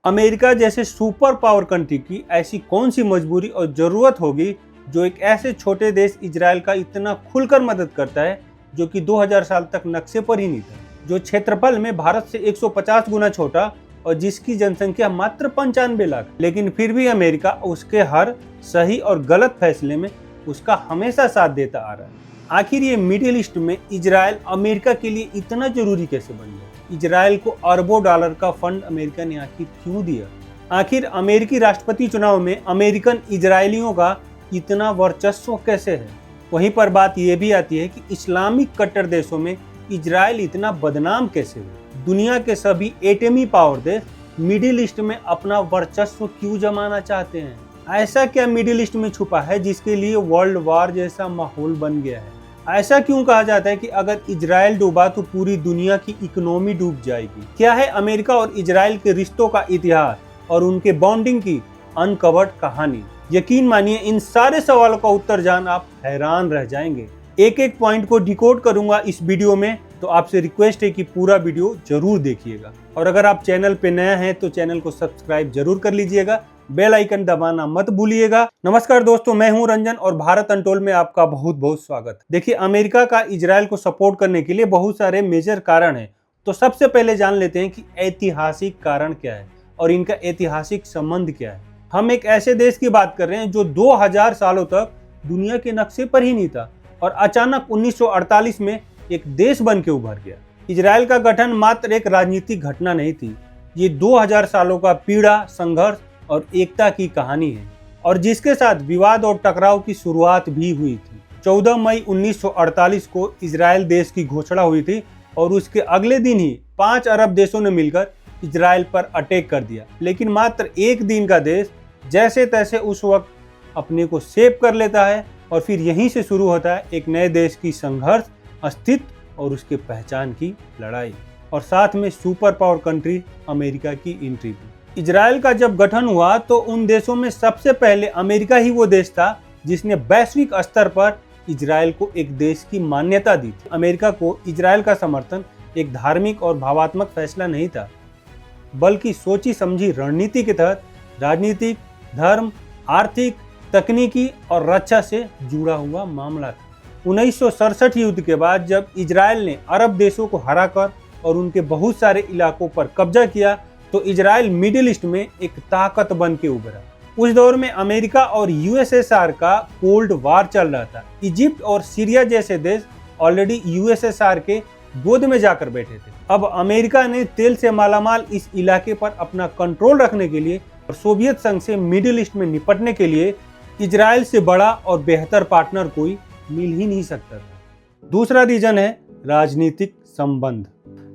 America जैसे super power country की ऐसी कौन सी मजबूरी और जरूरत होगी जो एक ऐसे छोटे देश इजराइल का इतना खुलकर मदद करता है, जो कि 2000 साल तक नक्शे पर ही नहीं था, जो क्षेत्रफल में भारत से 150 गुना छोटा और जिसकी जनसंख्या मात्र 95 लाख, लेकिन फिर भी अमेरिका उसके हर सही और गलत फैसले में उसका हमेशा साथ देता आ रहा है। आखिर ये मिडिल ईस्ट में इजराइल अमेरिका के लिए इतना जरूरी कैसे बन गया? इजराइल को अरबों डॉलर का फंड अमेरिका ने आखिर क्यों दिया? आखिर अमेरिकी राष्ट्रपति चुनाव में अमेरिकन इजरायलियों का इतना वर्चस्व कैसे है? वहीं पर बात यह भी आती है कि इस्लामिक कट्टर देशों में इजराइल इतना बदनाम कैसे हुआ? दुनिया के सभी एटमी पावर देश मिडिल ईस्ट में अपना वर्चस्व क्यों जमाना चाहते हैं? ऐसा क्या मिडिल ईस्ट में छुपा है जिसके लिए वर्ल्ड वॉर जैसा माहौल बन गया है? ऐसा क्यों कहा जाता है कि अगर इजराइल डूबा तो पूरी दुनिया की इकोनॉमी डूब जाएगी? क्या है अमेरिका और इजराइल के रिश्तों का इतिहास और उनके बॉन्डिंग की अनकवर्ड कहानी? यकीन मानिए इन सारे सवालों का उत्तर जान आप हैरान रह जाएंगे। एक एक पॉइंट को डिकोड करूंगा इस वीडियो में, तो आपसे रिक्वेस्ट है कि पूरा वीडियो जरूर देखिएगा। और अगर आप चैनल पे नया हैं तो चैनल को सब्सक्राइब जरूर कर लीजिएगा, बेल आइकन दबाना मत भूलिएगा। नमस्कार दोस्तों, मैं हूं रंजन और भारत अनटोल्ड में आपका बहुत बहुत स्वागत। देखिए, अमेरिका का इजराइल को सपोर्ट करने के लिए बहुत सारे मेजर कारण हैं। तो सबसे पहले जान लेते हैं कि ऐतिहासिक कारण क्या है और इनका ऐतिहासिक संबंध क्या है। हम एक ऐसे देश की बात कर रहे हैं जो 2000 सालों तक दुनिया के नक्शे पर ही नहीं था और अचानक 1948 में एक देश बन के उभर गया। इजराइल का गठन मात्र एक राजनीतिक घटना नहीं थी, ये 2000 सालों का पीड़ा, संघर्ष और एकता की कहानी है, और जिसके साथ विवाद और टकराव की शुरुआत भी हुई थी। 14 मई 1948 को इजराइल देश की घोषणा हुई थी और उसके अगले दिन ही 5 अरब देशों ने मिलकर इजराइल पर अटैक कर दिया। लेकिन मात्र एक दिन का देश जैसे तैसे उस वक्त अपने को सेव कर लेता है और फिर यहीं से शुरू होता है एक नए देश की संघर्ष, अस्तित्व और उसके पहचान की लड़ाई, और साथ में सुपर पावर कंट्री अमेरिका की एंट्री भी। इजराइल का जब गठन हुआ तो उन देशों में सबसे पहले अमेरिका ही वो देश था जिसने वैश्विक स्तर पर इजराइल को एक देश की मान्यता दी थी। अमेरिका को इजराइल का समर्थन एक धार्मिक और भावात्मक फैसला नहीं था, बल्कि सोची समझी रणनीति के तहत राजनीतिक, धर्म, आर्थिक, तकनीकी और रक्षा से जुड़ा हुआ मामला था। 1967 युद्ध के बाद जब इजराइल ने अरब देशों को हराकर और उनके बहुत सारे इलाकों पर कब्जा किया तो इजराइल मिडिल ईस्ट में एक ताकत बन के उभरा। उस दौर में अमेरिका और यूएसएसआर का कोल्ड वार चल रहा था। इजिप्ट और सीरिया जैसे देश ऑलरेडी यूएसएसआर के गोद में जाकर बैठे थे। अब अमेरिका ने तेल से मालामाल इस इलाके पर अपना कंट्रोल रखने के लिए और सोवियत संघ से मिडिल ईस्ट में निपटने के लिए इजराइल से बड़ा और बेहतर पार्टनर कोई मिल ही नहीं सकता था। दूसरा रीजन है राजनीतिक संबंध।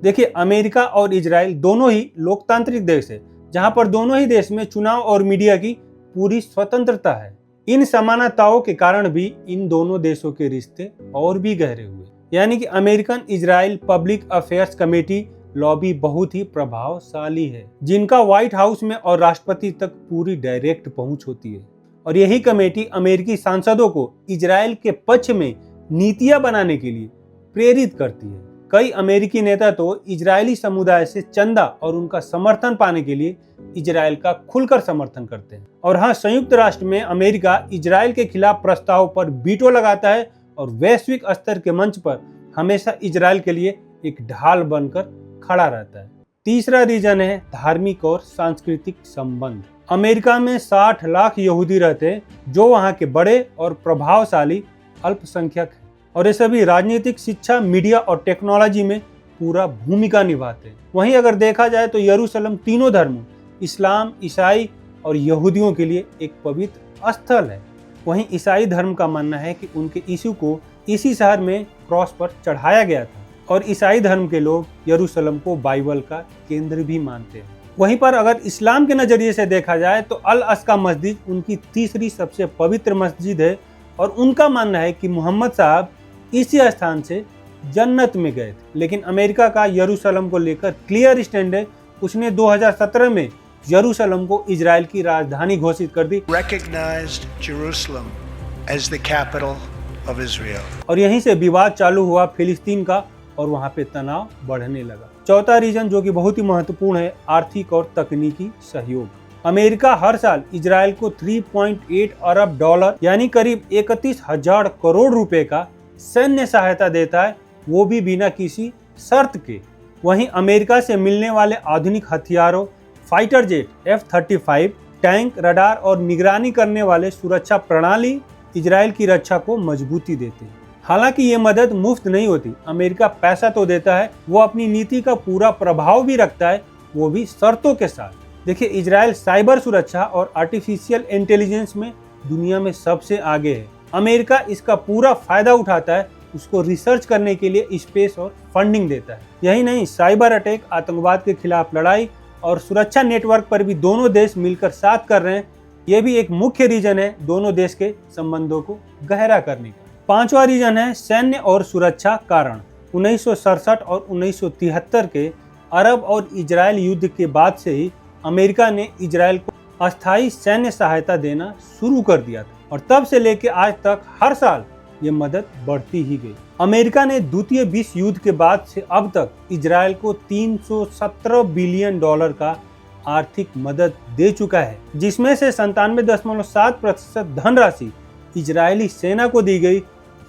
देखिए, अमेरिका और इजराइल दोनों ही लोकतांत्रिक देश है, जहां पर दोनों ही देश में चुनाव और मीडिया की पूरी स्वतंत्रता है। इन समानताओं के कारण भी इन दोनों देशों के रिश्ते और भी गहरे हुए। यानी कि American Israel public affairs committee lobby बहुत ही प्रभावशाली है, जिनका व्हाइट हाउस में और राष्ट्रपति तक पूरी डायरेक्ट पहुंच होती है। और यही कमेटी अमेरिकी सांसदों को इजराइल के पक्ष में नीतियां बनाने के लिए प्रेरित करती है। कई अमेरिकी नेता तो इजरायली समुदाय से चंदा और उनका समर्थन पाने के लिए इजराइल का खुलकर समर्थन करते हैं। और हाँ, संयुक्त राष्ट्र में अमेरिका इजराइल के खिलाफ प्रस्ताव पर वीटो लगाता है और वैश्विक स्तर के मंच पर हमेशा इजराइल के लिए एक ढाल बनकर खड़ा रहता है। तीसरा रीजन है धार्मिक और सांस्कृतिक संबंध। अमेरिका में 60 लाख यहूदी रहते हैं जो वहाँ के बड़े और प्रभावशाली अल्पसंख्यक हैं, और ये सभी राजनीतिक, शिक्षा, मीडिया और टेक्नोलॉजी में पूरा भूमिका निभाते हैं। वहीं अगर देखा जाए तो यरूशलेम तीनों धर्मों, इस्लाम, ईसाई और यहूदियों के लिए एक पवित्र स्थल है। वहीं ईसाई धर्म का मानना है कि उनके यीशु को इसी शहर में क्रॉस पर चढ़ाया गया था, और ईसाई धर्म के लोग यरूशलेम को बाइबल का केंद्र भी मानते हैं। वहीं पर अगर इस्लाम के नजरिए से देखा जाए तो अल अस्का मस्जिद उनकी तीसरी सबसे पवित्र मस्जिद है, और उनका मानना है कि मोहम्मद साहब इसी स्थान से जन्नत में गए थे। लेकिन अमेरिका का यरूशलेम को लेकर क्लियर स्टैंड है। उसने 2017 में यरूशलेम को इजराइल की राजधानी घोषित कर दी, recognized Jerusalem as the capital of Israel. और यहीं से विवाद चालू हुआ फिलिस्तीन का और वहां पे तनाव बढ़ने लगा। चौथा रीजन जो कि बहुत ही महत्वपूर्ण है, आर्थिक और तकनीकी सहयोग। अमेरिका हर साल इजराइल को 3.8 अरब डॉलर यानी करीब 31,000 करोड़ रुपए का सैन्य सहायता देता है, वो भी बिना किसी शर्त के। वहीं अमेरिका से मिलने वाले आधुनिक हथियारों, fighter jet F-35, tank, radar और निगरानी करने वाले सुरक्षा प्रणाली इजराइल की रक्षा को मजबूती देते हैं। हालांकि ये मदद मुफ्त नहीं होती। अमेरिका पैसा तो देता है, वो अपनी नीति का पूरा प्रभाव भी रखता है, वो भी शर्तों के साथ। देखिए, इजराइल साइबर सुरक्षा और आर्टिफिशियल इंटेलिजेंस में दुनिया में सबसे आगे है। अमेरिका इसका पूरा फायदा उठाता है, उसको रिसर्च करने के लिए स्पेस और फंडिंग देता है। यही नहीं, साइबर अटैक, आतंकवाद के खिलाफ लड़ाई और सुरक्षा नेटवर्क पर भी दोनों देश मिलकर साथ कर रहे हैं। यह भी एक मुख्य रीजन है दोनों देश के संबंधों को गहरा करने का। पांचवा रीजन है सैन्य और सुरक्षा कारण। 1967 और 1973 के अरब और इजराइल युद्ध के बाद से ही अमेरिका ने इजराइल को अस्थायी सैन्य सहायता देना शुरू कर दिया था और तब से लेकर आज तक हर साल ये मदद बढ़ती ही गई। अमेरिका ने द्वितीय विश्व युद्ध के बाद से अब तक इजराइल को 317 बिलियन डॉलर का आर्थिक मदद दे चुका है, जिसमें से 97.7% धनराशि इजरायली सेना को दी गई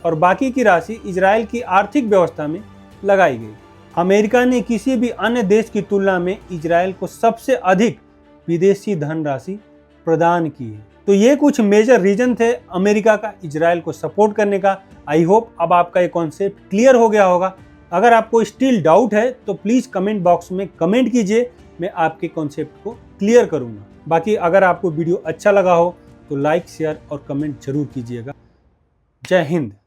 और बाकी की राशि इजराइल की आर्थिक व्यवस्था में लगाई गई। अमेरिका ने किसी भी अन्य देश की तुलना में इजराइल को सबसे अधिक विदेशी धनराशि प्रदान की है। तो ये कुछ मेजर रीजन थे अमेरिका का इजराइल को सपोर्ट करने का। आई होप अब आपका ये कॉन्सेप्ट क्लियर हो गया होगा। अगर आपको स्टिल डाउट है तो प्लीज़ कमेंट बॉक्स में कमेंट कीजिए, मैं आपके कॉन्सेप्ट को क्लियर करूँगा। बाकी अगर आपको वीडियो अच्छा लगा हो तो लाइक, शेयर और कमेंट जरूर कीजिएगा। जय हिंद।